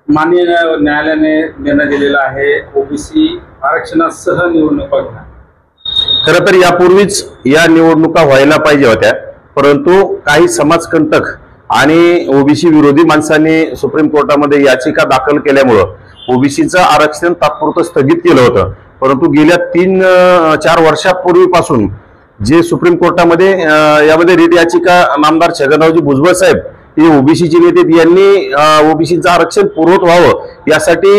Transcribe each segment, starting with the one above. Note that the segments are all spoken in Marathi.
माननीय न्यायालयाने निर्णय दिलेला आहे ओबीसी आरक्षणासह निवडणुका घ्या। खरं तर यापूर्वीच या निवडणुका व्हायला पाहिजे होत्या, परंतु काही समाजकंटक आणि ओबीसी विरोधी माणसांनी सुप्रीम कोर्टामध्ये याचिका दाखल केल्यामुळं ओबीसीचं आरक्षण तात्पुरतं स्थगित केलं होतं। परंतु गेल्या 3-4 वर्षापूर्वीपासून जे सुप्रीम कोर्टामध्ये यामध्ये रीट याचिका नामदार छगनरावजी भुजबळ साहेब हे ओबीसीचे नेते यांनी ओबीसीचं आरक्षण पुरवत व्हावं यासाठी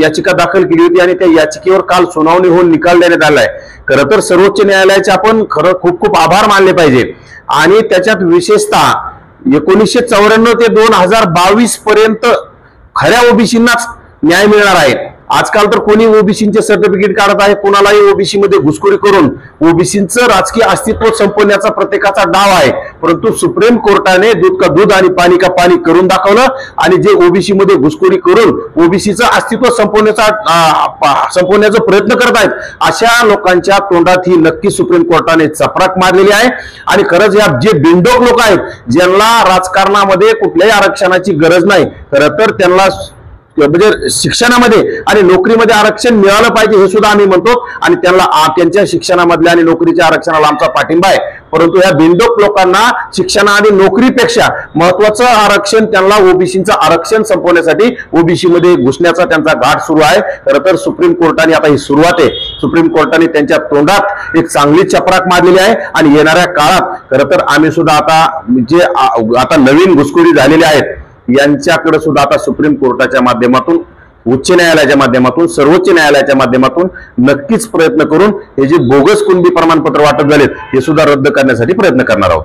याचिका दाखल केली होती आणि त्या याचिकेवर काल सुनावणी होऊन निकाल देण्यात आलाय। खरं तर सर्वोच्च न्यायालयाचे आपण खूप खूप आभार मानले पाहिजे आणि त्याच्यात विशेषतः 1994 ते 2022 पर्यंत खऱ्या ओबीसींनाच न्याय मिळणार आहे। आजकाल तर कोणी ओबीसीचे सर्टिफिकेट काढत आहे, कोणालाही ओबीसी मध्ये घुसखोरी करून ओबीसीचं राजकीय अस्तित्व संपवण्याचा प्रत्येकाचा डाव आहे। परंतु सुप्रीम कोर्टाने दूध का दूध आणि पाणी का पाणी करून दाखवलं आणि जे ओबीसी मध्ये घुसखोरी करून ओबीसीचं अस्तित्व संपवण्याचा प्रयत्न करत आहेत अशा लोकांच्या तोंडात ही नक्की सुप्रीम कोर्टाने चपराक मारलेली आहे। आणि खरंच या जे बिनडोक लोक आहेत ज्यांना राजकारणामध्ये कुठल्याही आरक्षणाची गरज नाही, खरं तर त्यांना म्हणजे शिक्षणामध्ये आणि नोकरीमध्ये आरक्षण मिळालं पाहिजे हे सुद्धा आम्ही म्हणतो आणि त्यांच्या शिक्षणामधल्या आणि नोकरीच्या आरक्षणाला आमचा पाठिंबा आहे। परंतु या बिनडोक लोकांना शिक्षण आणि नोकरीपेक्षा महत्वाचं आरक्षण त्यांना ओबीसीचं आरक्षण संपवण्यासाठी ओबीसी मध्ये घुसण्याचा त्यांचा घाट सुरू आहे। खरं तर सुप्रीम कोर्टाने आता ही सुरुवात आहे, सुप्रीम कोर्टाने त्यांच्या तोंडात एक चांगली चपराक मारलेली आहे आणि येणाऱ्या काळात खरं तर आम्ही सुद्धा आता नवीन घुसखोरी झालेले आहेत यांच्याकडे सुद्धा आता सुप्रीम कोर्टाच्या माध्यमातून, उच्च न्यायालयाच्या माध्यमातून, सर्वोच्च न्यायालयाच्या माध्यमातून नक्कीच प्रयत्न करून हे जे बोगस कुणबी प्रमाणपत्र वाटप झालेत हे सुद्धा रद्द करण्यासाठी प्रयत्न करणार आहोत।